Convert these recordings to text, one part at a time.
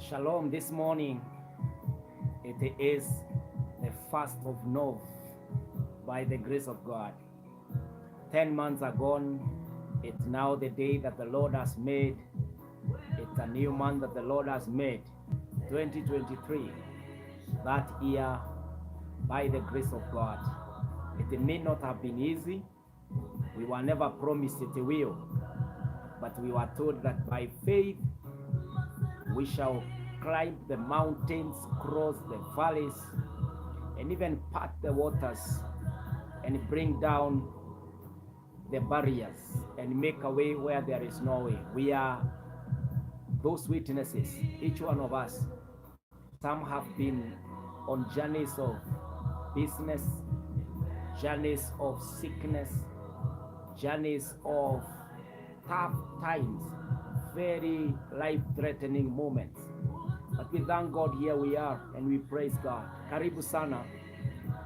Shalom. This morning it is the 1st of Nov by the grace of God. 10 months are gone. It's now the day that the Lord has made. It's a new month that the Lord has made. 2023. That year, by the grace of God. It may not have been easy. We were never promised it will. But we were told that by faith we shall climb the mountains, cross the valleys, and even part the waters and bring down the barriers and make a way where there is no way. We are those witnesses, each one of us. Some have been on journeys of business, journeys of sickness, journeys of tough times, very life-threatening moments. But we thank God, here we are, and we praise God. Karibu sana.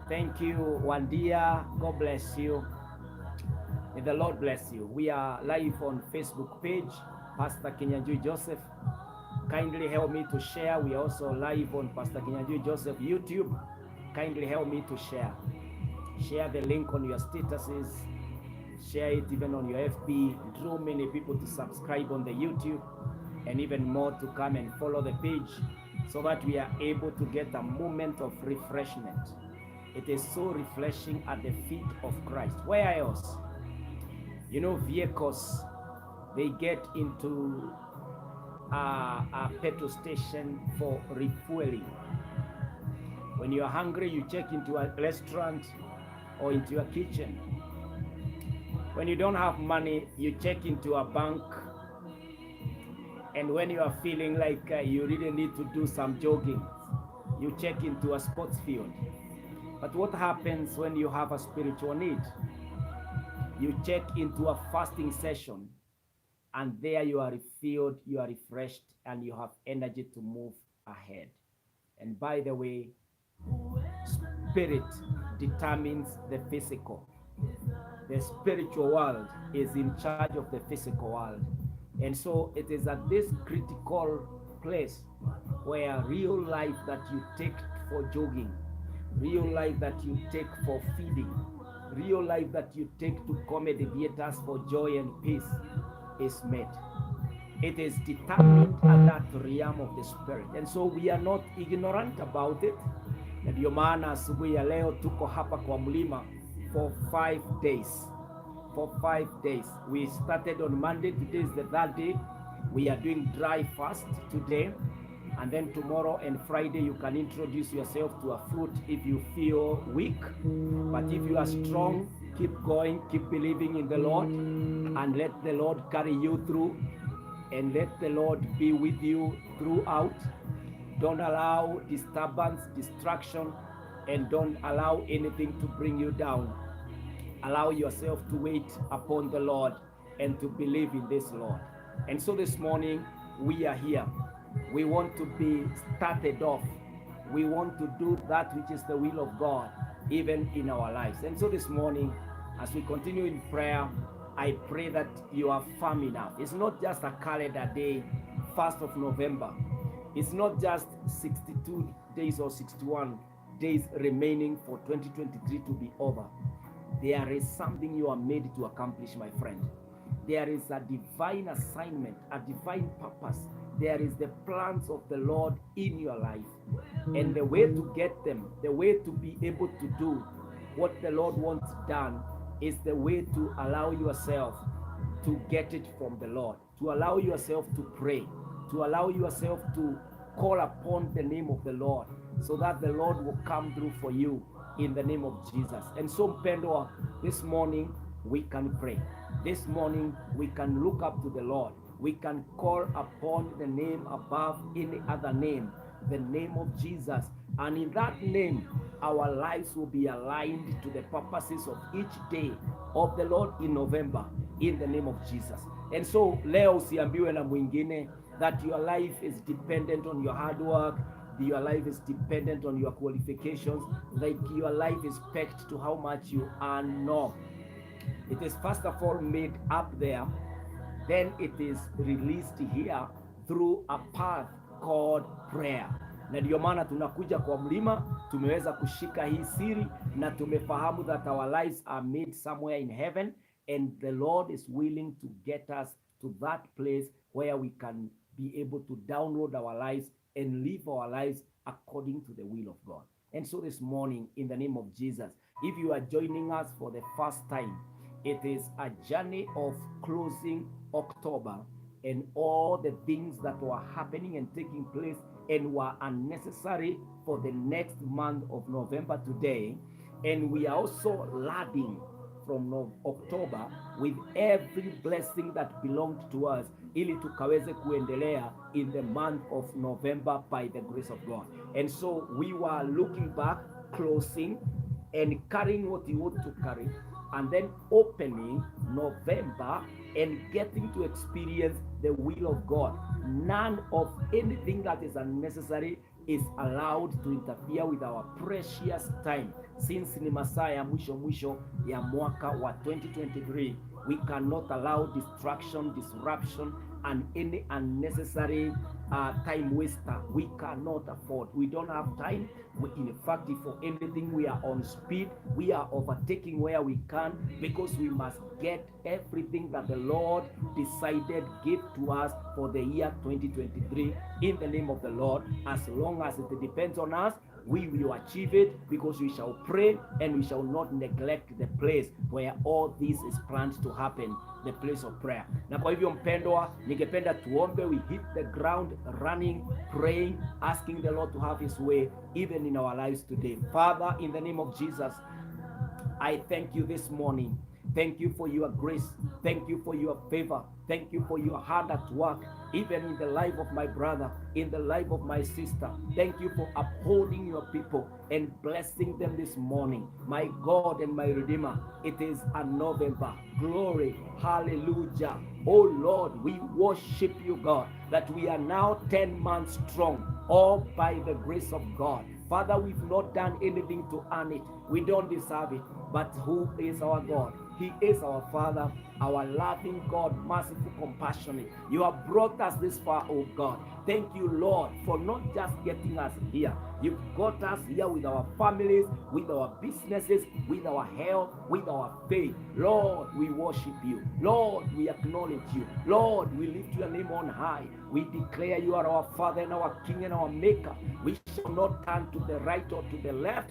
Thank you, Wandia. God bless you. May the Lord bless you. We are live on Facebook page, Pastor Kinyanjui Joseph. Kindly help me to share. We are also live on Pastor Kinyanjui Joseph YouTube. Kindly help me to share. Share the link on your statuses. Share it even on your FB. Draw many people to subscribe on the YouTube, and even more to come and follow the page, so that we are able to get a moment of refreshment. It is so refreshing at the feet of Christ. Where else? You know, vehicles, they get into a petrol station for refueling. When you are hungry, you check into a restaurant or into your kitchen. When you don't have money, you check into a bank. And when you are feeling like you really need to do some jogging, you check into a sports field. But what happens when you have a spiritual need? You check into a fasting session, and there you are refilled, you are refreshed, and you have energy to move ahead. And by the way, spirit determines the physical. The spiritual world is in charge of the physical world. And so it is at this critical place where real life that you take for jogging, real life that you take for feeding, real life that you take to comedy theaters for joy and peace is made. It is determined at that realm of the spirit. And so we are not ignorant about it. Na ndio maana asubuhi ya leo tuko hapa kwa mlima for 5 days. For 5 days. We started on Monday. Today is the 3rd day. We are doing dry fast today. And then tomorrow and Friday, you can introduce yourself to a fruit if you feel weak. But if you are strong, keep going, keep believing in the Lord, and let the Lord carry you through, and let the Lord be with you throughout. Don't allow disturbance, distraction, and don't allow anything to bring you down. Allow yourself to wait upon the Lord and to believe in this Lord. And so this morning, we are here. We want to be started off. We want to do that which is the will of God, even in our lives. And so this morning, as we continue in prayer, I pray that you are firm enough. It's not just a calendar day, 1st of November. It's not just 62 days or 61 days remaining for 2023 to be over. There is something you are made to accomplish, my friend. There is a divine assignment, a divine purpose. There is the plans of the Lord in your life. And the way to get them, the way to be able to do what the Lord wants done, is the way to allow yourself to get it from the Lord, to allow yourself to pray, to allow yourself to call upon the name of the Lord, so that the Lord will come through for you in the name of Jesus. And so, mpendwa, this morning we can pray. This morning we can look up to the Lord. We can call upon the name above any other name, the name of Jesus. And in that name, our lives will be aligned to the purposes of each day of the Lord in November, in the name of Jesus. And so, leo usiambiwe na mwingine that your life is dependent on your hard work, your life is dependent on your qualifications, like your life is pegged to how much you earn. No. It is first of all made up there, then it is released here through a path called prayer. Na ndio maana tunakuja kwa mlima, tumeweza kushika hii siri na tumefahamu that our lives are made somewhere in heaven, and the Lord is willing to get us to that place where we can be able to download our lives and live our lives according to the will of God. And so this morning, in the name of Jesus, if you are joining us for the first time, it is a journey of closing October and all the things that were happening and taking place and were unnecessary for the next month of November today. And we are also ladding from October with every blessing that belonged to us, ili tukaweze kuendelea in the month of November by the grace of God. And so we were looking back, closing, and carrying what you ought to carry, and then opening November and getting to experience the will of God. None of anything that is unnecessary is allowed to interfere with our precious time. Since ni masaa ya mwisho ya mwaka wa 2023, we cannot allow distraction, disruption, and any unnecessary time waster. We cannot afford. We don't have time. In fact, for anything, we are on speed. We are overtaking where we can, because we must get everything that the Lord decided give to us for the year 2023 in the name of the Lord. As long as it depends on us, we will achieve it, because we shall pray and we shall not neglect the place where all this is planned to happen, the place of prayer. Na kwa hivyo mpendwa, ningependa tuombe. We hit the ground running, praying, asking the Lord to have his way even in our lives today. Father, in the name of Jesus, I thank you this morning. Thank you for your grace. Thank you for your favor. Thank you for your hand at work, even in the life of my brother, in the life of my sister. Thank you for upholding your people and blessing them this morning. My God and my Redeemer, it is a November. Glory, hallelujah. Oh Lord, we worship you, God, that we are now 10 months strong, all by the grace of God. Father, we've not done anything to earn it. We don't deserve it. But who is our God? He is our Father, our loving God, merciful, compassionate. You have brought us this far, oh God. Thank you, Lord, for not just getting us here. You've got us here with our families, with our businesses, with our health, with our faith. Lord, we worship you. Lord, we acknowledge you. Lord, we lift your name on high. We declare you are our Father and our King and our Maker. We shall not turn to the right or to the left.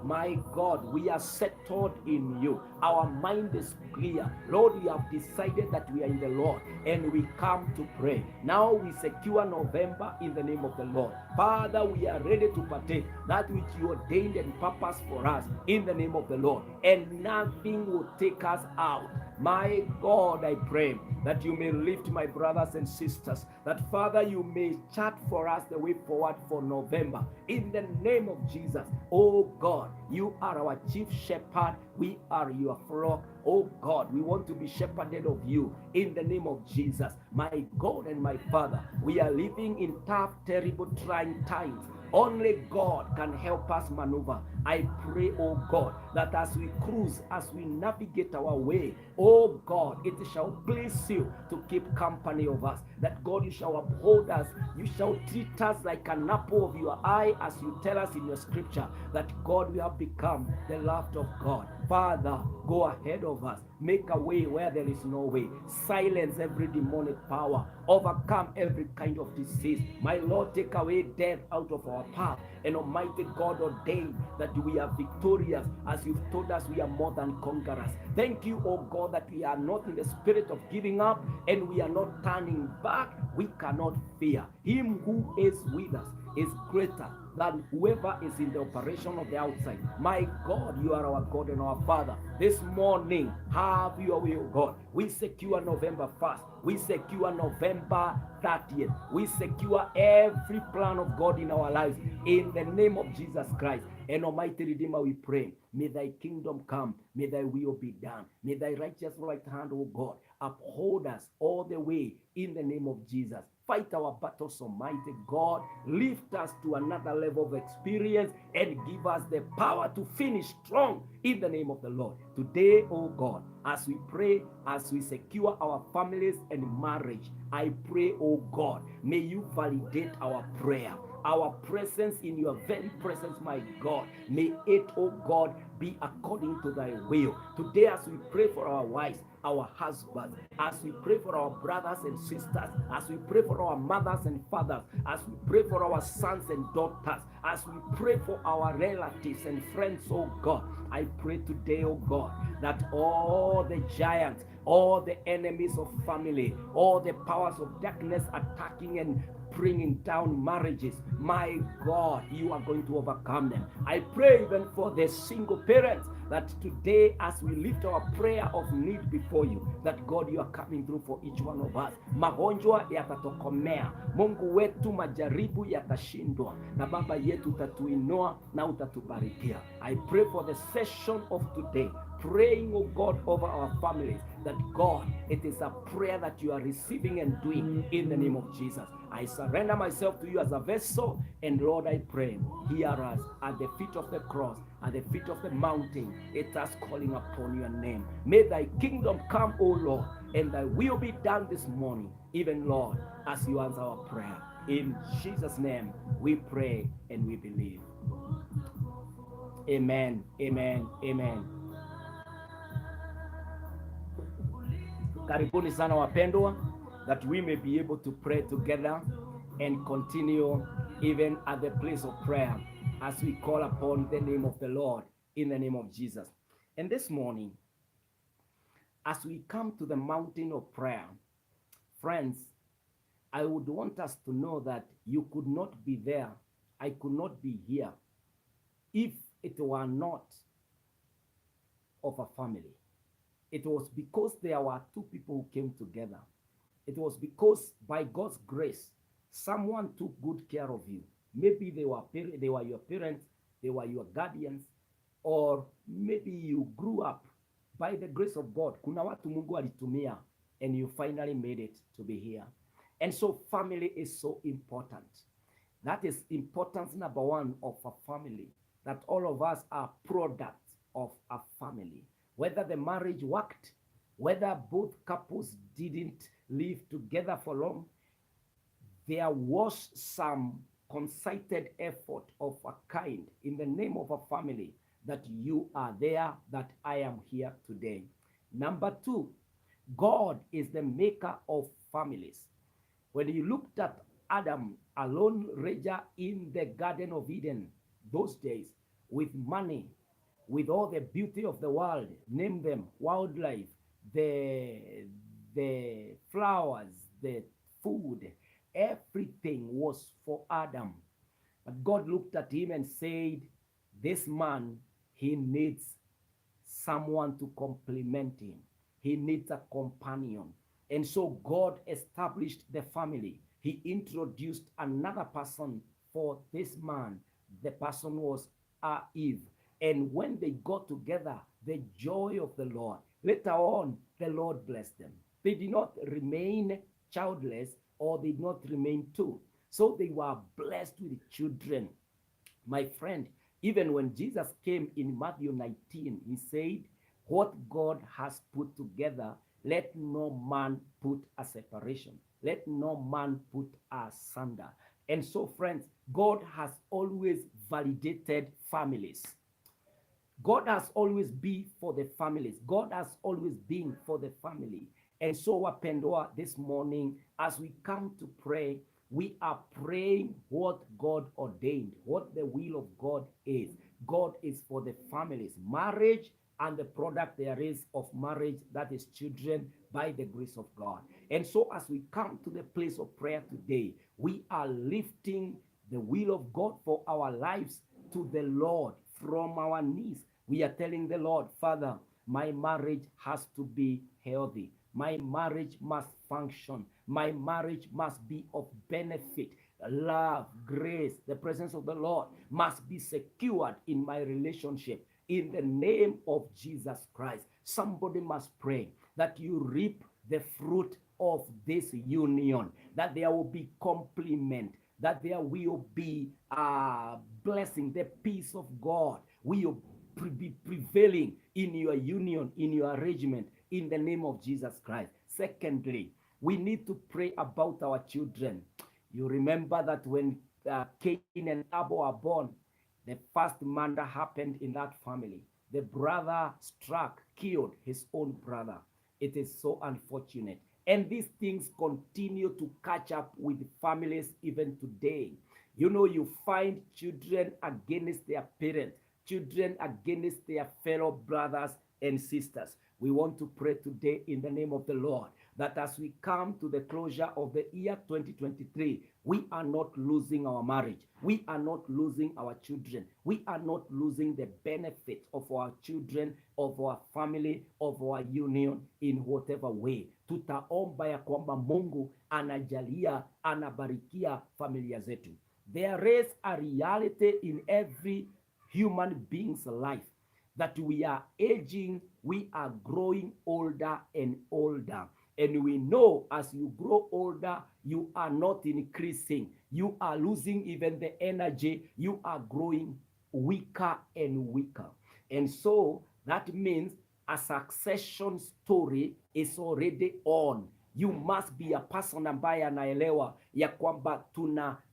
My God, we are settled in you. Our mind is clear. Lord, we have decided that we are in the Lord, and we come to pray. Now we secure November in the name of the Lord. Father, we are ready to partake that which you ordained and purposed for us in the name of the Lord, and nothing will take us out. My God, I pray that you may lift my brothers and sisters, that Father, you may chart for us the way forward for November in the name of Jesus. Oh God, you are our chief shepherd. We are your flock. Oh God, we want to be shepherded of you in the name of Jesus. My God and my Father, we are living in tough, terrible, trying times. Only God can help us maneuver. I pray, oh God, that as we cruise, as we navigate our way, oh God, it shall please you to keep company of us. That God, you shall uphold us. You shall treat us like an apple of your eye, as you tell us in your scripture, that God, we have become the loved of God. Father, go ahead of us. Make a way where there is no way. Silence every demonic power. Overcome every kind of disease. My Lord, take away death out of our path. And Almighty God, ordain that we are victorious. As you've told us, we are more than conquerors. Thank you, oh God, that we are not in the spirit of giving up, and we are not turning back. We cannot fear. Him who is with us is greater than whoever is in the operation of the outside. My God, you are our God and our Father. This morning, have your will, God. We secure November 1st. We secure November 30th. We secure every plan of God in our lives in the name of Jesus Christ. And Almighty Redeemer, we pray, may thy kingdom come, may thy will be done, may thy righteous right hand, O God, Uphold us all the way in the name of Jesus. Fight our battles, Almighty God. Lift us to another level of experience and give us the power to finish strong in the name of the Lord. Today, oh God, as we pray, as we secure our families and marriage, I pray, oh God, may you validate our prayer, our presence in your very presence, my God. May it, oh God, be according to thy will. Today, as we pray for our wives, our husbands, as we pray for our brothers and sisters, as we pray for our mothers and fathers, as we pray for our sons and daughters, as we pray for our relatives and friends, oh God, I pray today, oh God, that all the giants, all the enemies of family, all the powers of darkness attacking and bringing down marriages, my God, you are going to overcome them. I pray even for the single parents, that today as we lift our prayer of need before you, that God, you are coming through for each one of us. Magonjwa yatatokomea, Mungu wetu majaribu yatashindwa, na Baba yetu utatuinua na utatubarikia. I pray for the session of today, praying, oh God, over our families, that God, it is a prayer that you are receiving and doing in the name of Jesus. I surrender myself to you as a vessel, and Lord, I pray, hear us at the feet of the cross, at the feet of the mountain. It is calling upon your name. May thy kingdom come, O Lord, and thy will be done this morning, even, Lord, as you answer our prayer. In Jesus' name, we pray and we believe. Amen, amen, amen. Karibuni sana wapendwa, that we may be able to pray together and continue even at the place of prayer as we call upon the name of the Lord in the name of Jesus. And this morning, as we come to the mountain of prayer, friends, I would want us to know that you could not be there, I could not be here, if it were not of a family. It was because there were two people who came together. It was because by God's grace, someone took good care of you. Maybe they were your parents, they were your guardians, or maybe you grew up by the grace of God. Kuna watu Mungu alitumia, and you finally made it to be here. And so family is so important. That is importance number one of a family, that all of us are products of a family. Whether the marriage worked, whether both couples didn't live together for long, there was some concerted effort of a kind in the name of a family that you are there, that I am here today. Number two, God is the maker of families. When you looked at Adam, a lone ranger in the Garden of Eden, those days, with money, with all the beauty of the world, name them, wildlife, the flowers, the food, everything was for Adam. But God looked at him and said, this man, he needs someone to complement him. He needs a companion. And so God established the family. He introduced another person for this man. The person was Eve. And when they got together, the joy of the Lord, later on, the Lord blessed them. They did not remain childless, or they did not remain two. So they were blessed with children. My friend, even when Jesus came in Matthew 19, he said, what God has put together, let no man put a separation. Let no man put asunder. And so, friends, God has always validated families. God has always been for the families. God has always been for the family. And so, wapendwa, this morning, as we come to pray, we are praying what God ordained, what the will of God is. God is for the families, marriage, and the product there is of marriage, that is children, by the grace of God. And so as we come to the place of prayer today, we are lifting the will of God for our lives to the Lord from our knees. We are telling the Lord, Father, my marriage has to be healthy. My marriage must function. My marriage must be of benefit. Love, grace, the presence of the Lord must be secured in my relationship. In the name of Jesus Christ, somebody must pray that you reap the fruit of this union, that there will be complement, that there will be blessing, the peace of God will be prevailing in your union, in your arrangement, in the name of Jesus Christ. Secondly, we need to pray about our children. You remember that when Cain and Abel are born, the first murder happened in that family. The brother struck, killed his own brother. It is so unfortunate. And these things continue to catch up with families even today. You know, you find children against their parents, children against their fellow brothers and sisters. We want to pray today in the name of the Lord that as we come to the closure of the year 2023, we are not losing our marriage. We are not losing our children. We are not losing the benefit of our children, of our family, of our union in whatever way. Tutaomba ya kwamba Mungu anajalia, anabarikia familia zetu. There is a reality in every human being's life that we are aging, we are growing older and older. And we know as you grow older, you are not increasing. You are losing even the energy. You are growing weaker and weaker. And so that means a succession story is already on. You must be a person ambaye anaelewa ya kwamba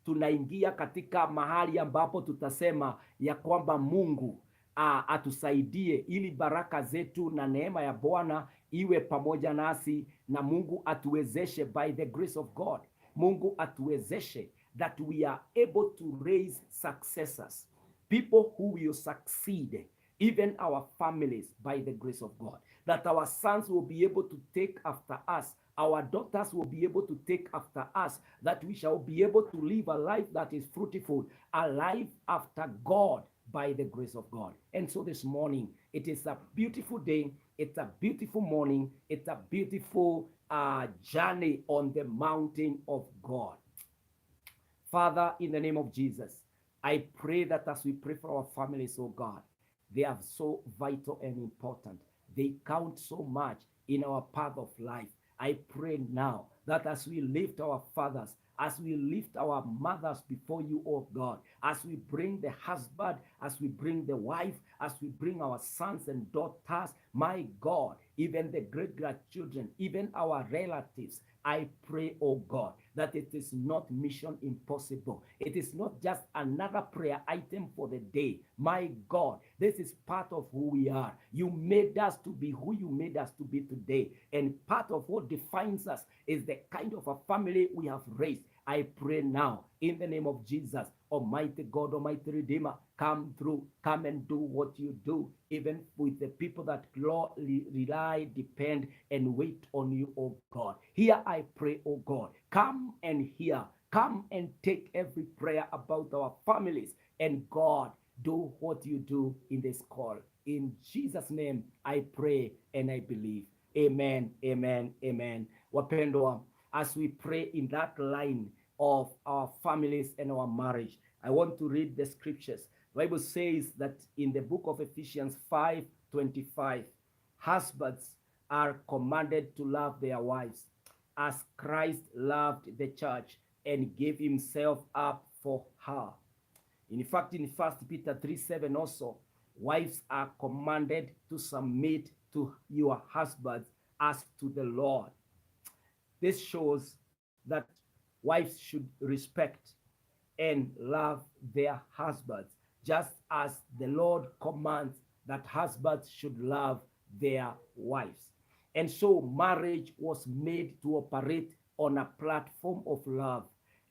tunaingia katika mahali ambapo tutasema ya kwamba Mungu atusaidie ili baraka zetu na neema ya Bwana iwe pamoja nasi, na Mungu atuwezeshe by the grace of God. Mungu atuwezeshe that we are able to raise successors, people who will succeed even our families by the grace of God, that our sons will be able to take after us, our daughters will be able to take after us, that we shall be able to live a life that is fruitful, a life after God by the grace of God. And so this morning, it is a beautiful day, it's a beautiful morning, it's a beautiful journey on the mountain of God. Father, in the name of Jesus, I pray that as we pray for our families, oh God, they are so vital and important. They count so much in our path of life. I pray now that as we lift our fathers, as we lift our mothers before you, oh God, as we bring the husband, as we bring the wife, as we bring our sons and daughters, my God, even the great-grandchildren, even our relatives, I pray, oh God, that it is not mission impossible. It is not just another prayer item for the day. My God, this is part of who we are. You made us to be who you made us to be today. And part of what defines us is the kind of a family we have raised. I pray now in the name of Jesus, Almighty God, Almighty Redeemer, come through, come and do what you do, even with the people that rely, depend, and wait on you, oh God. Here I pray, oh God, come and hear, come and take every prayer about our families, and God, do what you do in this call. In Jesus' name, I pray and I believe. Amen, amen, amen. Wapendwa, as we pray in that line of our families and our marriage, I want to read the scriptures. The Bible says that in the book of Ephesians 5:25, husbands are commanded to love their wives as Christ loved the church and gave himself up for her. In fact, in 1 Peter 3:7 also, wives are commanded to submit to your husbands as to the Lord. This shows that wives should respect and love their husbands, just as the Lord commands that husbands should love their wives. And so marriage was made to operate on a platform of love.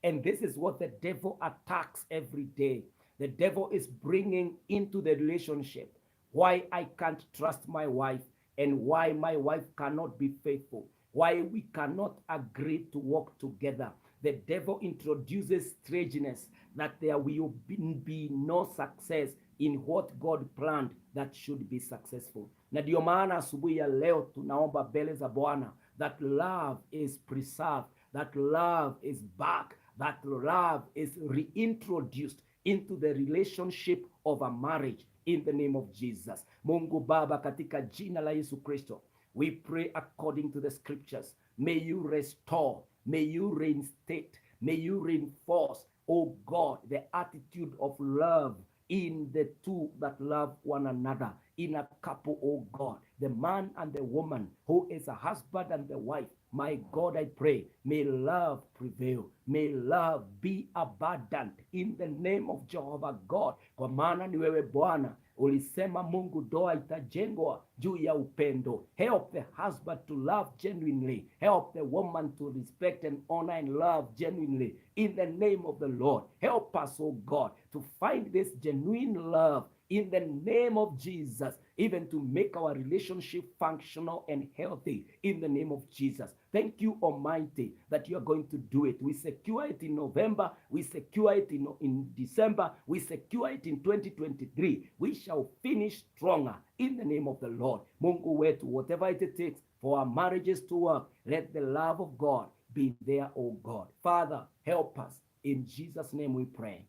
And this is what the devil attacks every day. The devil is bringing into the relationship why I can't trust my wife and why my wife cannot be faithful, why we cannot agree to work together. The devil introduces strangeness, that there will be no success in what God planned that should be successful. Na ndio maana asubuhi ya leo tunaomba mbele za Bwana that love is preserved, that love is back, that love is reintroduced into the relationship of a marriage in the name of Jesus. Mungu Baba, katika jina la Yesu Kristo, We pray according to the scriptures. May you restore, may you reinstate, may you reinforce, oh God, the attitude of love in the two that love one another, in a couple, oh God, the man and the woman who is a husband and the wife. My God, I pray, may love prevail, may love be abundant in the name of Jehovah God, kwa maana ni wewe Bwana ulisema, Mungu, doa itajengwa juu ya upendo. Help the husband to love genuinely, help the woman to respect and honor and love genuinely in the name of the Lord. Help us, oh God, to find this genuine love in the name of Jesus, even to make our relationship functional and healthy in the name of Jesus. Thank you, Almighty, that you are going to do it. We secure it in November, we secure it in December, we secure it in 2023. We shall finish stronger in the name of the Lord. Mungu wetu, whatever it takes for our marriages to work, let the love of God be there, oh God. Father, help us. In Jesus' name we pray.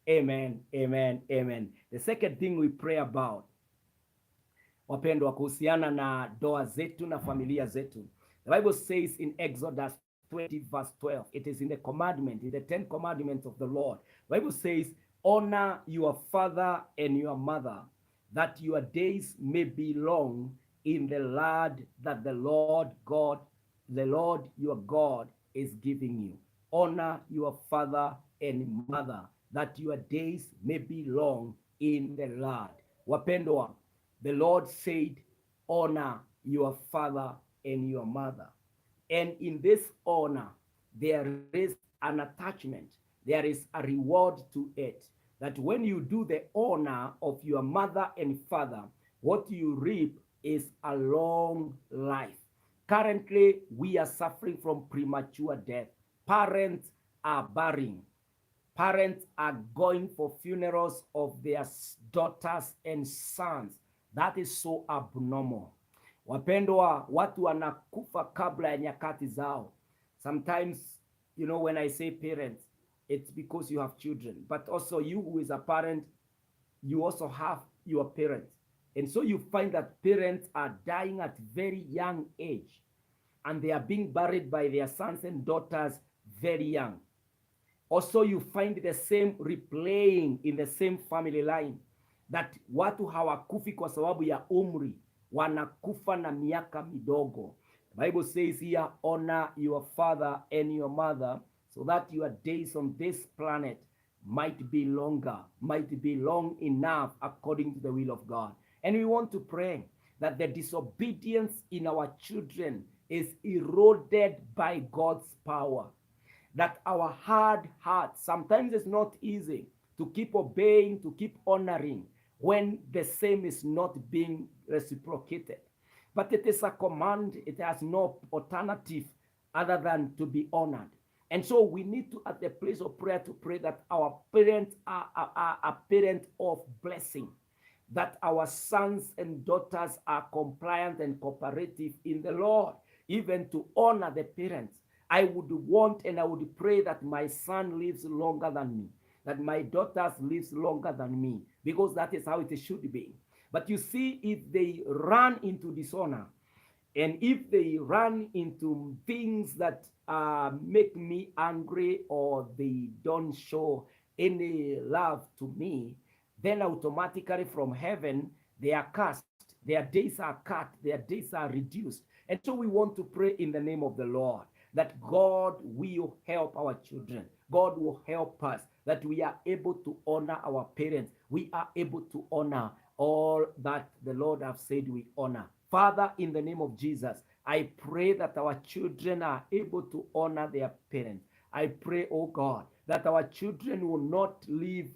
Amen, amen, amen. The second thing we pray about, wapendwa, kuhusiana na doa zetu na familia zetu. The Bible says in Exodus 20 verse 12, it is in the commandment, in the 10 commandments of the Lord. The Bible says, honor your father and your mother, that your days may be long in the land that the Lord your God is giving you. Honor your father and mother, that your days may be long in the land. Wapendwa, the Lord said, honor your father and your mother. And in this honor, there is an attachment. There is a reward to it. That when you do the honor of your mother and father, what you reap is a long life. Currently, we are suffering from premature death. Parents are burying. Parents are going for funerals of their daughters and sons. That is so abnormal. Wapendwa, watu wanakufa kabla ya nyakati zao. Sometimes, you know, when I say parents, it's because you have children. But also you who is a parent, you also have your parents. And so you find that parents are dying at very young age. And they are being buried by their sons and daughters very young. Also, you find the same replaying in the same family line, that watu hawakufi kwa sababu ya umri, wanakufa na miaka midogo. The Bible says here, honor your father and your mother, so that your days on this planet might be longer, might be long enough according to the will of God. And we want to pray that the disobedience in our children is eroded by God's power. That our hard hearts, sometimes it's not easy to keep obeying, to keep honoring when the same is not being reciprocated. But it is a command, it has no alternative other than to be honored. And so we need to, at the place of prayer, to pray that our parents are a parent of blessing, that our sons and daughters are compliant and cooperative in the Lord, even to honor the parents. I would want and I would pray that my son lives longer than me, that my daughters lives longer than me, because that is how it should be. But you see, if they run into dishonor, and if they run into things that make me angry, or they don't show any love to me, then automatically from heaven, they are cast. Their days are cut. Their days are reduced. And so we want to pray in the name of the Lord, that God will help our children. God will help us, that we are able to honor our parents. We are able to honor all that the Lord has said we honor. Father, in the name of Jesus, I pray that our children are able to honor their parents. I pray, oh God, that our children will not live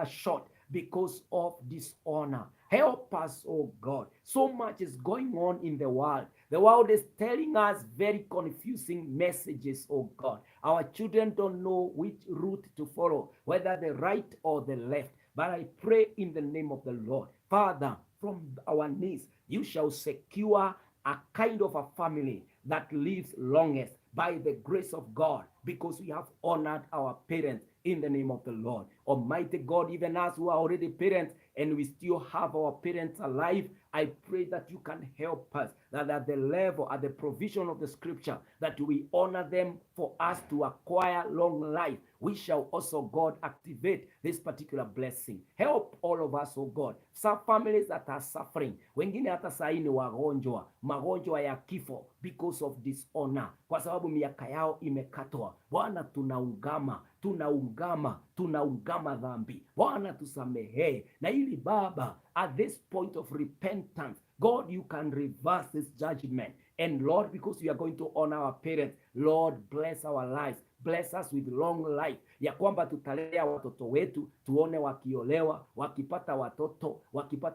short because of dishonor. Help us, oh God. So much is going on in the world. The world is telling us very confusing messages, oh God. Our children don't know which route to follow, whether the right or the left. But I pray in the name of the Lord, Father, from our knees, you shall secure a kind of a family that lives longest by the grace of God, because we have honored our parents in the name of the Lord. Almighty God, even us who are already parents and we still have our parents alive, I pray that you can help us, that at the level, at the provision of the scripture, that we honor them for us to acquire long life. We shall also, God, activate this particular blessing. Help all of us, oh God. Some families that are suffering, wengine hata saa hii ni wagonjwa, magonjwa ya kifo because of dishonor, kwa sababu miaka yao imekatwa. Bwana, tunaungama dhambi. Bwana, tusamehe. Na ili Baba, at this point of repentance, God, you can reverse this judgment. And Lord, because we are going to honor our parents, Lord, bless our lives. Bless us with long life, ya kwamba tutalea watoto wetu, tuone wakiolewa, wakipata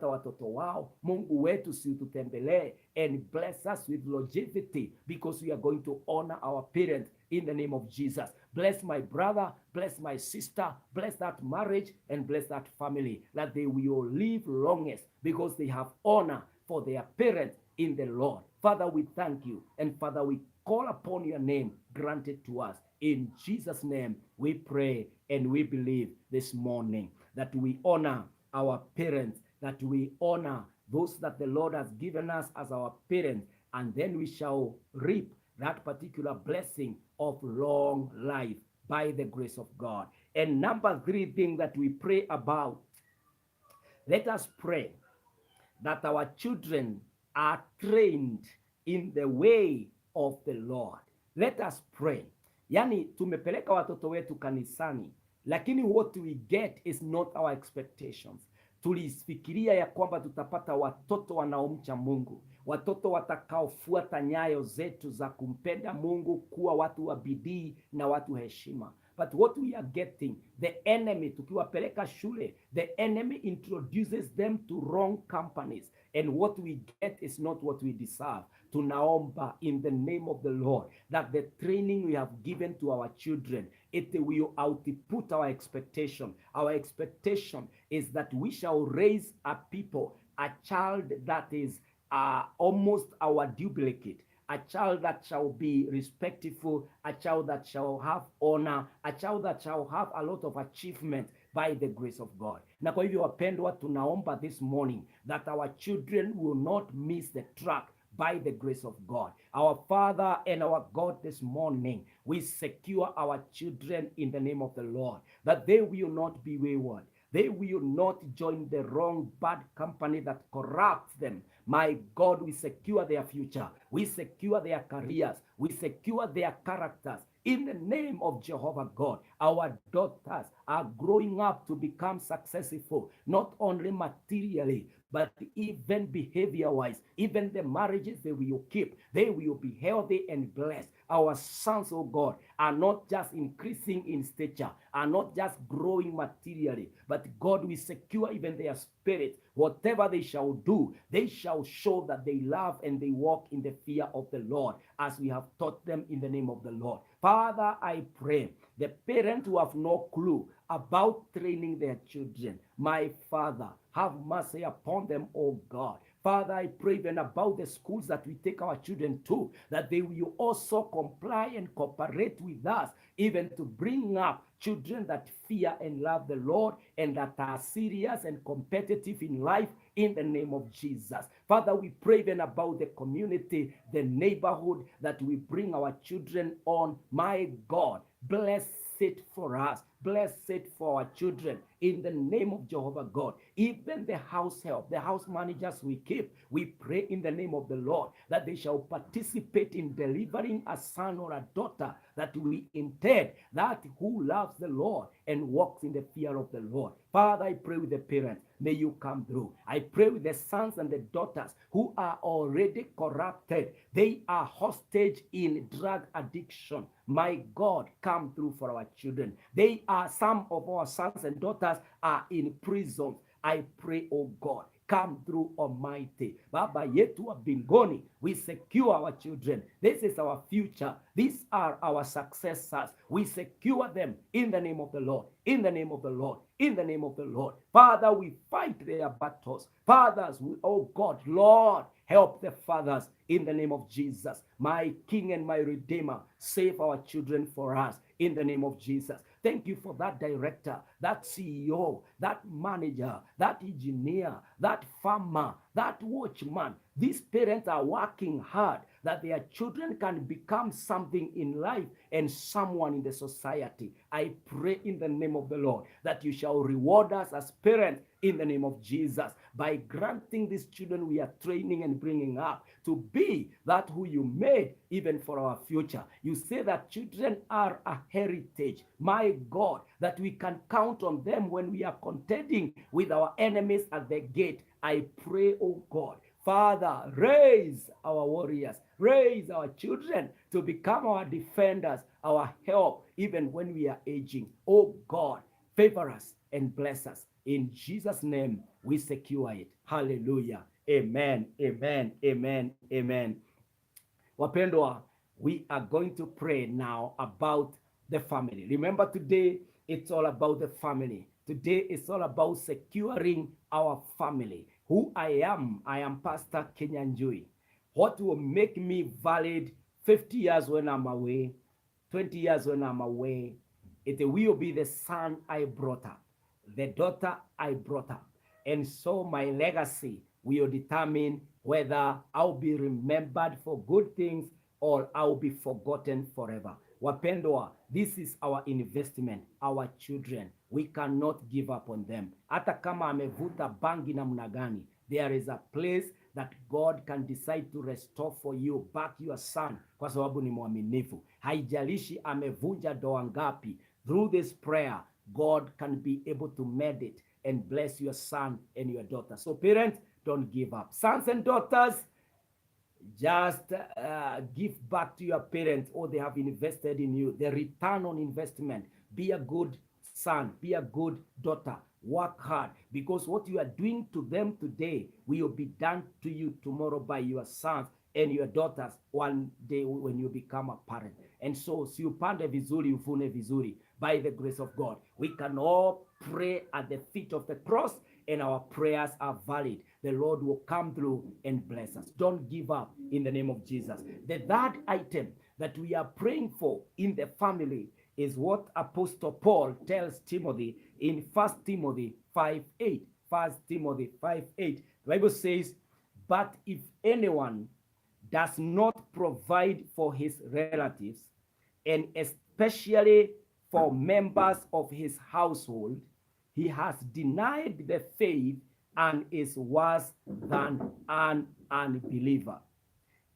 watoto wao. Mungu wetu, si tutembelee, and bless us with longevity, because we are going to honor our parents in the name of Jesus. Bless my brother, bless my sister, bless that marriage, and bless that family, that they will live longest, because they have honor for their parents in the Lord. Father, we thank you, and Father, we call upon your name granted to us. In Jesus' name, we pray and we believe this morning that we honor our parents, that we honor those that the Lord has given us as our parents, and then we shall reap that particular blessing of long life by the grace of God. And number 3 thing that we pray about, let us pray that our children are trained in the way of the Lord. Let us pray. Yani, tumepeleka watoto wetu kanisani, lakini what we get is not our expectations. Tulifikiria ya kwamba tutapata watoto wanaomcha Mungu, watoto watakaofuata nyayo zetu za kumpenda Mungu, kuwa watu wa bidii na watu heshima. But what we are getting, the enemy, tukiwapeleka shule, the enemy introduces them to wrong companies, and what we get is not what we deserve. Tunaomba in the name of the Lord that the training we have given to our children, it will output our expectation. Our expectation is that we shall raise a people, a child that is almost our duplicate, a child that shall be respectful, a child that shall have honor, a child that shall have a lot of achievement by the grace of God. Na kwa hivyo wapendwa, tunaomba this morning that our children will not miss the track by the grace of God. Our Father and our God, this morning, we secure our children in the name of the Lord, that they will not be wayward. They will not join the wrong bad company that corrupts them. My God, we secure their future. We secure their careers. We secure their characters. In the name of Jehovah God, our daughters are growing up to become successful, not only materially, but even behavior-wise. Even the marriages they will keep, they will be healthy and blessed. Our sons, oh God, are not just increasing in stature, are not just growing materially, but God, we secure even their spirit. Whatever they shall do, they shall show that they love and they walk in the fear of the Lord, as we have taught them in the name of the Lord. Father, I pray, the parents who have no clue about training their children, my Father, have mercy upon them, oh God. Father, I pray even about the schools that we take our children to, that they will also comply and cooperate with us, even to bring up children that fear and love the Lord, and that are serious and competitive in life, in the name of Jesus. Father, we pray even about the community, the neighborhood that we bring our children on. My God, bless it for us. Bless it for our children in the name of Jehovah God. Even the house help, the house managers we keep, we pray in the name of the Lord that they shall participate in delivering a son or a daughter that we intend, that who loves the Lord and walks in the fear of the Lord. Father, I pray with the parents, may you come through. I pray with the sons and the daughters who are already corrupted. They are hostage in drug addiction. My God, come through for our children. They are, some of our sons and daughters are in prisons. I pray, oh God, come through, Almighty. Baba yetu wa mbinguni, we secure our children. This is our future. These are our successors. We secure them in the name of the Lord, in the name of the Lord, in the name of the Lord. Father, we fight their battles. Fathers, oh God, Lord, help the fathers in the name of Jesus. My King and my Redeemer, save our children for us in the name of Jesus. thank you for that director, that CEO, that manager, that engineer, that farmer, that watchman. These parents are working hard that their children can become something in life and someone in the society. I pray in the name of the Lord that you shall reward us as parents in the name of Jesus by granting these children we are training and bringing up to be that who you made even for our future. You say that children are a heritage, my God, that we can count on them when we are contending with our enemies at the gate. I pray, oh God, Father, raise our warriors, raise our children to become our defenders, our help, even when we are aging. Oh God, favor us and bless us. In Jesus' name, we secure it. Hallelujah. Amen, amen, amen, amen. Wapendwa, we are going to pray now about the family. Remember, today it's all about the family. Today it's all about securing our family. Who I am Pastor Kinyanjui. What will make me valid 50 years when I'm away, 20 years when I'm away, it will be the son I brought up, the daughter I brought up. And so my legacy will determine whether I'll be remembered for good things or I'll be forgotten forever. Wapendwa, this is our investment, our children. We cannot give up on them. Hata kama amevuta bangi namna gani, there is a place that God can decide to restore for you back your son, kwa sababu ni mwaminifu. Haijalishi amevunja doa ngapi, through this prayer, God can be able to mend it and bless your son and your daughter. So parents, don't give up. Sons and daughters, just give back to your parents, or they have invested in you. The return on investment. Be a good son, be a good daughter. Work hard, because what you are doing to them today will be done to you tomorrow by your sons and your daughters one day when you become a parent. And so, si upande vizuri uvune vizuri. By the grace of God, we can all pray at the feet of the cross, and our prayers are valid. The Lord will come through and bless us. Don't give up in the name of Jesus. The third item that we are praying for in the family is what Apostle Paul tells Timothy in 1 Timothy 5:8. 1 Timothy 5:8. The Bible says, but if anyone does not provide for his relatives, and especially for members of his household, he has denied the faith and is worse than an unbeliever.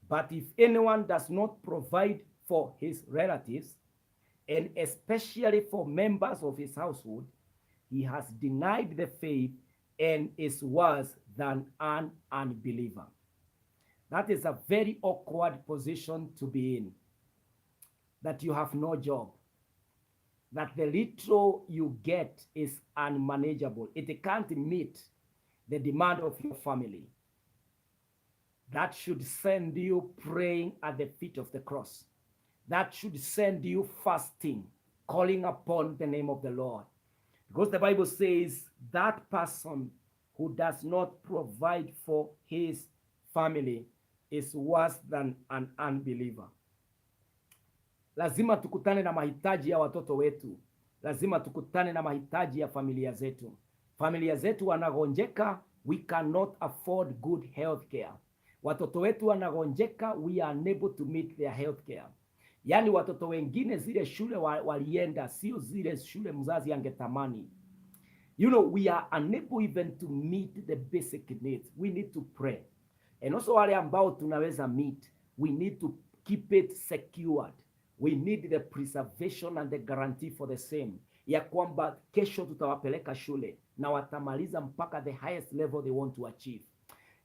But if anyone does not provide for his relatives, and especially for members of his household, he has denied the faith and is worse than an unbeliever. That is a very awkward position to be in. That you have no job. That the little you get is unmanageable. It can't meet the demand of your family. That should send you praying at the feet of the cross. That should send you fasting, calling upon the name of the Lord. Because the Bible says that person who does not provide for his family is worse than an unbeliever. Lazima tukutane na mahitaji ya watoto wetu. Lazima tukutane na mahitaji ya familia zetu. Familia zetu wanagonjeka, we cannot afford good health care. Watoto wetu wanagonjeka, we are unable to meet their health care. Yaani watoto wengine zile shule walienda, sio zile shule mzazi angetamani. You know, we are unable even to meet the basic needs. We need to pray. And also wale ambao tunaweza meet, we need to keep it secured. We need the preservation and the guarantee for the same. Ya kwamba kesho tutawapeleka shule na watamaliza mpaka the highest level they want to achieve.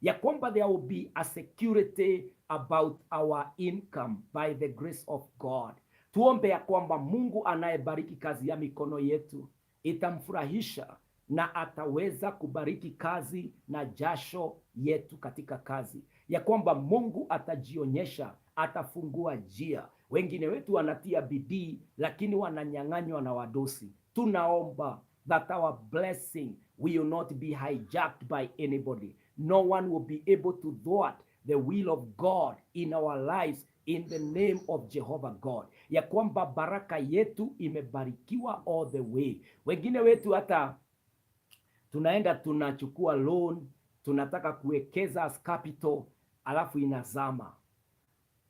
Ya kwamba there will be a security about our income by the grace of God. Tuombe ya kwamba Mungu anayebariki kazi ya mikono yetu itamfurahisha na ataweza kubariki kazi na jasho yetu katika kazi. Ya kwamba Mungu atajionyesha, atafungua njia. Wengine wetu wanatia bidii lakini wananyang'anywa na wadosi. Tunaomba that our blessing will not be hijacked by anybody. No one will be able to thwart the will of God in our lives in the name of Jehovah God. ya kwamba baraka yetu imebarikiwa all the way. Wengine wetu hata tunaenda tunachukua loan, tunataka kuwekeza as capital, alafu inazama.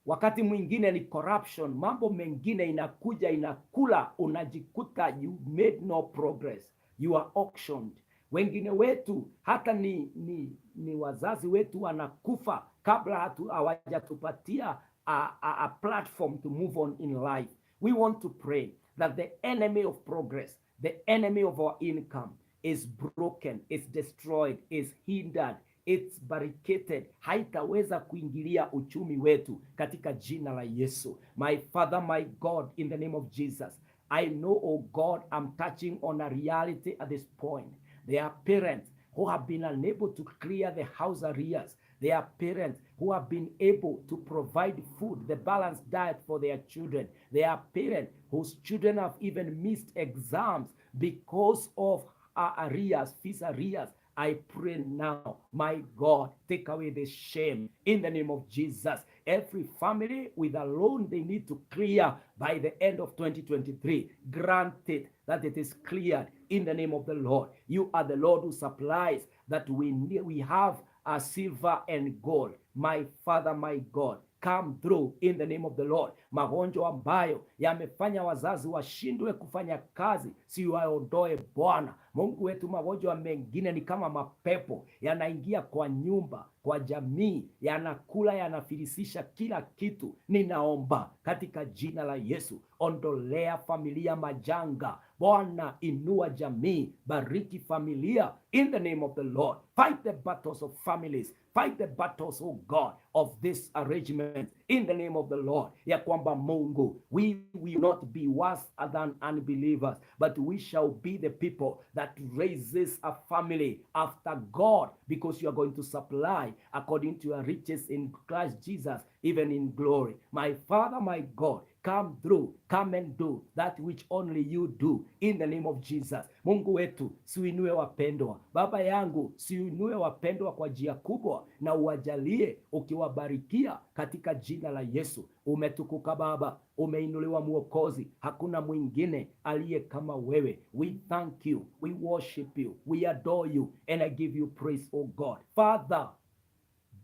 Wakati mwingine ni corruption, mambo mengine inakuja inakula, unajikuta you made no progress, you are auctioned. Wengine wetu hata ni wazazi wetu wanakufa kabla hawajatupatia a platform to move on in life. We want to pray that the enemy of progress, the enemy of our income is broken, is destroyed, is hindered, it's barricaded, haitaweza kuingilia uchumi wetu katika jina la Yesu. My Father, my God, in the name of Jesus, I know, oh God, I'm touching on a reality at this point. There are parents who have been unable to clear the house arrears. There are parents who have been able to provide food, the balanced diet for their children. There are parents whose children have even missed exams because of arrears, fees arrears. I pray now, my God, take away the shame in the name of Jesus. Every family with a loan they need to clear by the end of 2023, grant it that it is cleared in the name of the Lord. You are the Lord who supplies that we have a silver and gold. My Father, my God, come through in the name of the Lord. Magonjwa ambayo yamefanya wazazi washindwe kufanya kazi, si waondoe Bwana Mungu wetu. Magonjwa mengine ni kama mapepo, yanaingia kwa nyumba, kwa jamii, yanakula, yanafilisisha kila kitu. Ninaomba katika jina la Yesu, ondolea familia majanga Bwana, inua jamii, bariki familia in the name of the Lord. Fight the battles of families, fight the battles, oh God, of this arrangement in the name of the Lord. Ya kwamba Mungu, we will not be worse than unbelievers, but we shall be the people that raises a family after God, because you are going to supply according to your riches in Christ Jesus, even in glory. My Father, my God, come through, come and do that which only you do in the name of Jesus. Mungu wetu, siuinue wapendwa. Baba yangu, siuinue wapendwa kwa njia kubwa, na uwajalie ukiwabarikia katika jina la Yesu. Umetukuka Baba, umeinuliwa Mwokozi, hakuna mwingine aliye kama wewe. We thank you, we worship you, we adore you, and I give you praise, oh God. Father,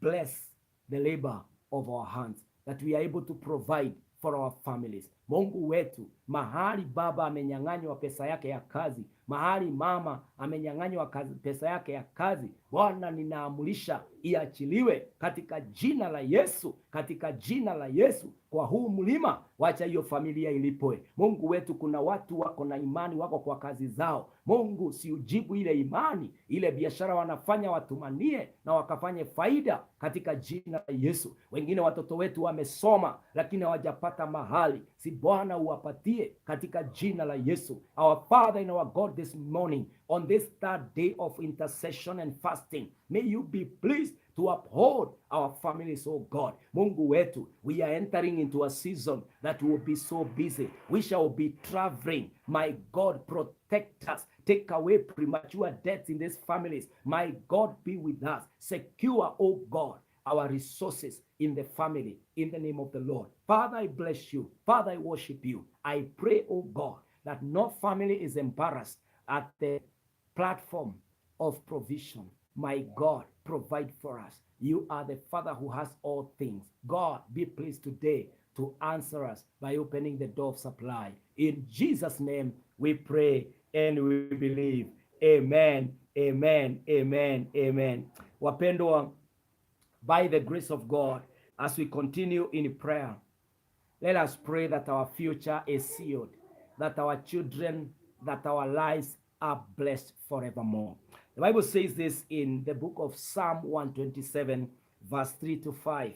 bless the labor of our hands, that we are able to provide for our families. Mungu wetu, mahali baba amenyang'anywa pesa yake ya kazi, mahali mama amenyang'anywa pesa yake ya kazi, Bwana, ninaamurisha iachiliwe katika jina la Yesu, katika jina la Yesu. Kwa huu mlima, wacha hiyo familia ilipwe. Mungu wetu, kuna watu wako na imani, wako kwa kazi zao. Mungu, siujibu ile imani, ile biashara wanafanya, watumanie na wakafanye faida katika jina la Yesu. Wengine watoto wetu wamesoma lakini hawajapata mahali, si Bwana uwapatie katika jina la Yesu. Our Father and our God, this morning on this third day of intercession and fasting, may you be pleased to uphold our families, oh God. Mungu wetu, we are entering into a season that will be so busy. We shall be traveling. My God, protect us. Take away premature deaths in these families. My God, be with us. Secure, oh God, our resources in the family, in the name of the Lord. Father, I bless you. Father, I worship you. I pray, oh God, that no family is embarrassed at the platform of provision. My God, provide for us. You are the Father who has all things. God, be pleased today to answer us by opening the door of supply. In Jesus' name we pray and we believe. Amen, amen, amen, amen. Wapendwa, by the grace of God, as we continue in prayer, let us pray that our future is sealed, that our children, that our lives are blessed forevermore. The Bible says this in the book of Psalm 127, verse 3-5.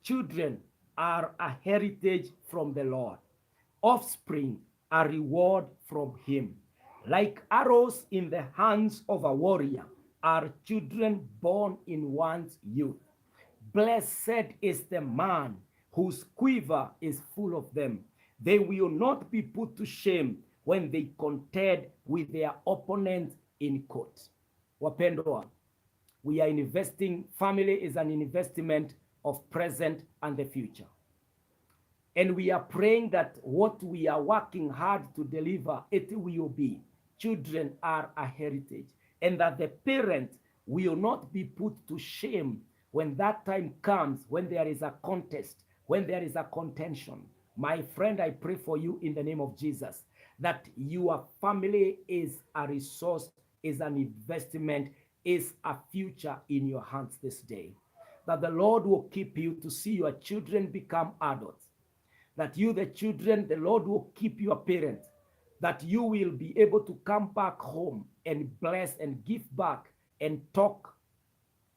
Children are a heritage from the Lord, offspring a reward from him. Like arrows in the hands of a warrior are children born in one's youth. Blessed is the man whose quiver is full of them. They will not be put to shame when they contend with their opponents in court. Wapendwa, we are investing. Family is an investment of present and the future. And we are praying that what we are working hard to deliver, it will be. Children are a heritage, and that the parent will not be put to shame when that time comes, when there is a contest, when there is a contention. My friend, I pray for you in the name of Jesus that your family is a resource, is an investment, is a future in your hands this day. That the Lord will keep you to see your children become adults. That you, the children, the Lord will keep your parents. That you will be able to come back home and bless and give back and talk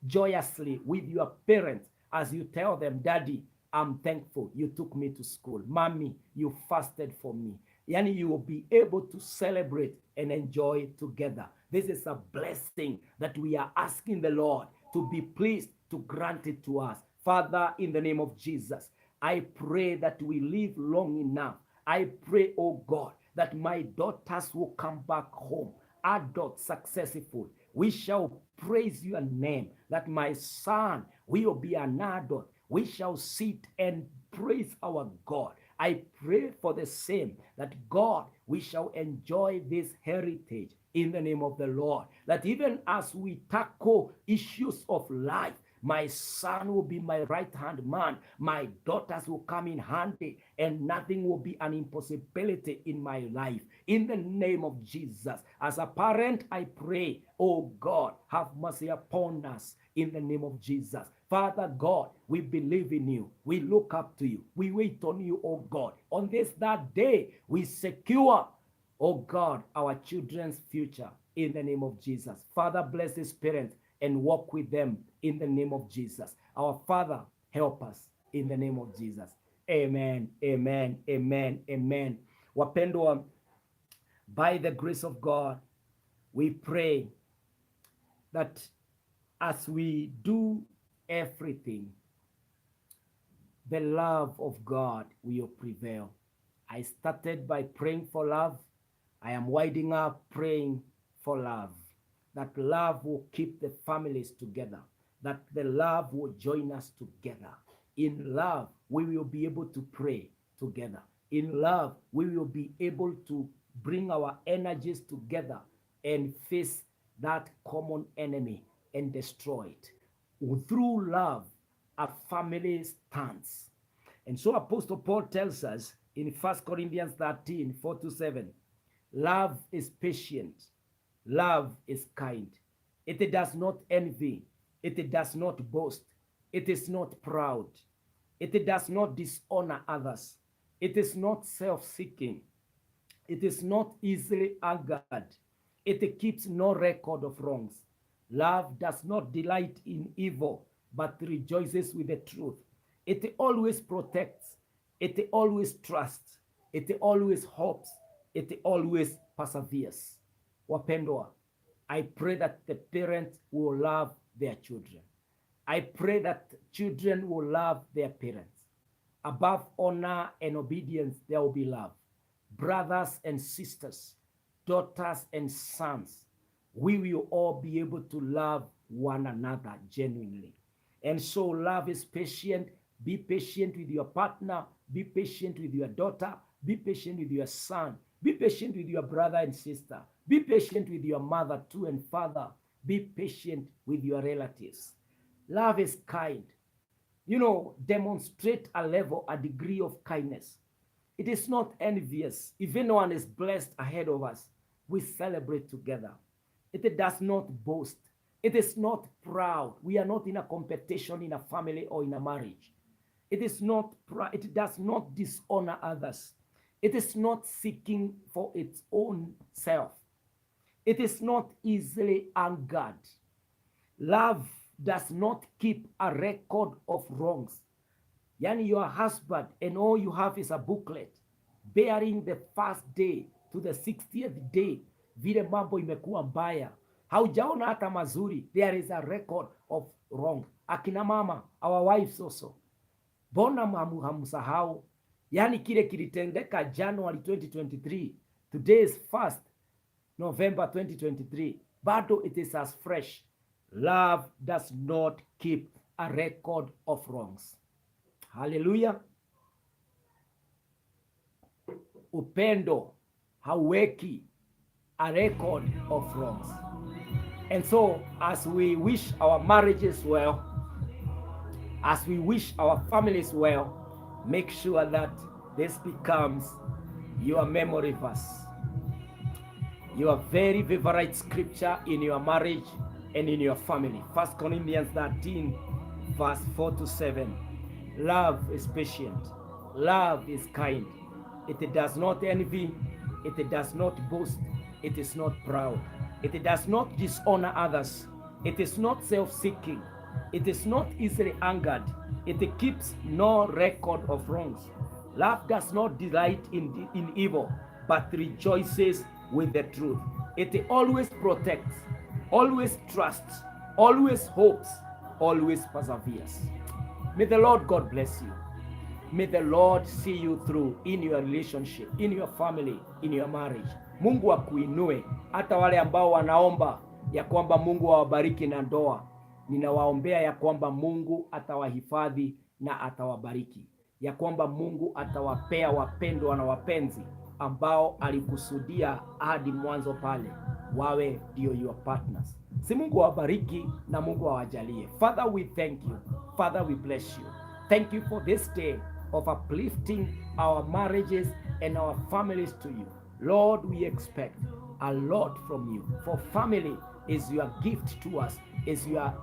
joyously with your parents as you tell them, Daddy, I'm thankful you took me to school. Mommy, you fasted for me. Yani you will be able to celebrate and enjoy together. This is a blessing that we are asking the Lord to be pleased to grant it to us. Father, in the name of Jesus, I pray that we live long enough. I pray, oh God, that my daughters will come back home, adult, successful. We shall praise your name, that my son will be an adult. We shall sit and praise our God. I pray for the same, that God, we shall enjoy this heritage in the name of the Lord. That even as we tackle issues of life, my son will be my right-hand man. My daughters will come in handy, and nothing will be an impossibility in my life. In the name of Jesus. As a parent, I pray, oh God, have mercy upon us in the name of Jesus. Father God, we believe in you. We look up to you. We wait on you, oh God. On this that day, we secure, oh God, our children's future in the name of Jesus. Father, bless these parents and walk with them in the name of Jesus. Our Father, help us in the name of Jesus. Amen, amen, amen, amen. Wapendwa, by the grace of God, we pray that as we do everything, the love of God will prevail. I started by praying for love. I am winding up praying for love. That love will keep the families together. That the love will join us together. In love, we will be able to pray together. In love, we will be able to bring our energies together and face that common enemy and destroy it. Through love, a family stands. And so Apostle Paul tells us in 1 Corinthians 13, 4-7, love is patient. Love is kind. It does not envy. It does not boast. It is not proud. It does not dishonor others. It is not self-seeking. It is not easily angered. It keeps no record of wrongs. Love does not delight in evil, but rejoices with the truth. It always protects. It always trusts. It always hopes. It always perseveres. Wapendwa, I pray that the parents will love their children. I pray that children will love their parents. Above honor and obedience, there will be love. Brothers and sisters, daughters and sons, we will all be able to love one another genuinely. And so love is patient. Be patient with your partner. Be patient with your daughter. Be patient with your son. Be patient with your brother and sister. Be patient with your mother too and father. Be patient with your relatives. Love is kind. You know, demonstrate a level, a degree of kindness. It is not envious. If anyone is blessed ahead of us, we celebrate together. It does not boast. It is not proud. We are not in a competition in a family or in a marriage. It is not proud. It does not dishonor others. It is not seeking for its own self. It is not easily angered. Love does not keep a record of wrongs. Yani your husband and all you have is a booklet bearing the first day to the 60th day vile mambo imekuwa mbaya, haujaona hata mazuri. There is a record of wrong. Akina mama, our wives also, bona hamsahau yani kile kilitendeka January 2023, today is 1st November 2023, bado it is as fresh. Love does not keep a record of wrongs. Hallelujah. Upendo hauweki a record of wrongs. And so as we wish our marriages well, as we wish our families well, make sure that this becomes your memory verse, your very favorite scripture in your marriage and in your family. 1 Corinthians 13 verse 4 to 7. Love is patient. Love is kind. It does not envy. It does not boast. It is not proud. It does not dishonor others. It is not self-seeking. It is not easily angered. It keeps no record of wrongs. Love does not delight in evil, but rejoices with the truth. It always protects, always trusts, always hopes, always perseveres. May the Lord God bless you. May the Lord see you through in your relationship, in your family, in your marriage. Mungu akuinue. Hata wale ambao wanaomba ya kwamba Mungu awabariki na ndoa, ninawaombea ya kwamba Mungu atawahifadhi na atawabariki, ya kwamba Mungu atawapea wapendwa na wapenzi ambao alikusudia hadi mwanzo pale wawe ndio your partners. Si Mungu awabariki na Mungu awajalie. Father, we thank you. Father, we bless you. Thank you for this day of uplifting our marriages and our families to you. Lord, we expect a lot from you. For family is your gift to us, is your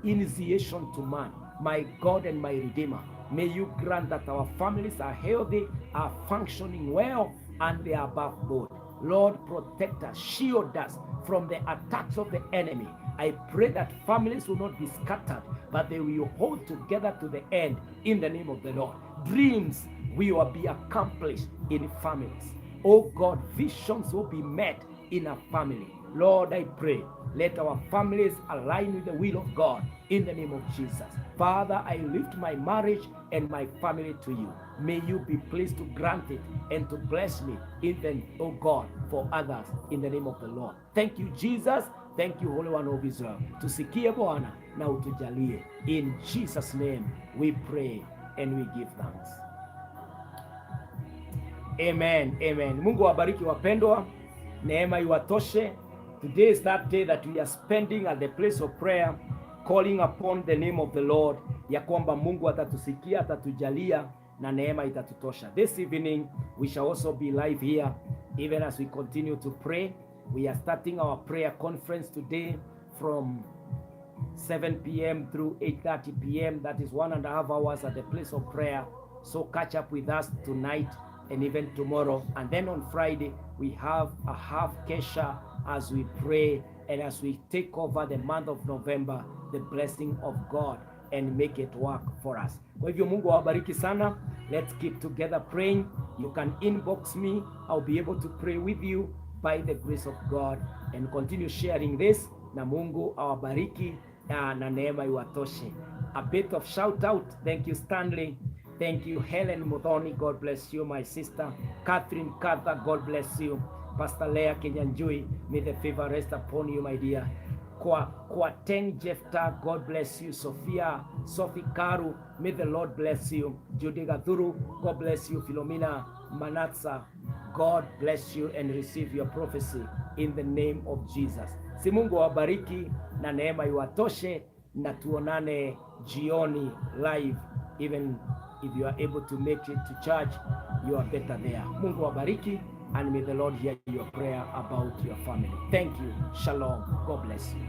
initiation to man. My God and my Redeemer, may you grant that our families are healthy, are functioning well, and they are above board. Lord, protect us, shield us from the attacks of the enemy. I pray that families will not be scattered, but they will hold together to the end in the name of the Lord. Dreams will be accomplished in families. Oh God, visions will be met in a family. Lord, I pray, let our families align with the will of God in the name of Jesus. Father, I lift my marriage and my family to you. May you be pleased to grant it and to bless me even, oh God, for others in the name of the Lord. Thank you, Jesus. Thank you, Holy One of Israel. Tusikie Bwana na utujalie. In Jesus' name we pray and we give thanks. Amen. Amen. Mungu awabariki wapendwa. Neema iwatoshe. Today is that day that we are spending at the place of prayer, calling upon the name of the Lord, ya kwamba Mungu atatusikia, atatujalia na neema itatutosha. This evening we shall also be live here, even as we continue to pray. We are starting our prayer conference today from 7 p.m. through 8:30 p.m. That is 1.5 hours at the place of prayer. So catch up with us tonight and even tomorrow. And then on Friday, we have a half kesha as we pray and as we take over the month of November, the blessing of God, and make it work for us. Kwa hivyo Mungu awabariki sana. Let's keep together praying. You can inbox me. I'll be able to pray with you by the grace of God, and continue sharing this. Na Mungu awabariki na neema iwatoshe. A bit of shout out. Thank you, Stanley. Thank you, Helen Muthoni. God bless you, my sister. Catherine Katha, God bless you. Pastor Leah Kinyanjui, may the favor rest upon you, my dear. Kwa Ten Jefta, God bless you. Sophie Karu, may the Lord bless you. Judy Gathuru, God bless you. Philomena Manatsa, God bless you and receive your prophecy in the name of Jesus. Si Mungu awabariki na neema iwatoshe, na tuonane jioni live. Even if you are able to make it to church, you are better there. Mungu awabariki, and may the Lord hear your prayer about your family. Thank you. Shalom. God bless you.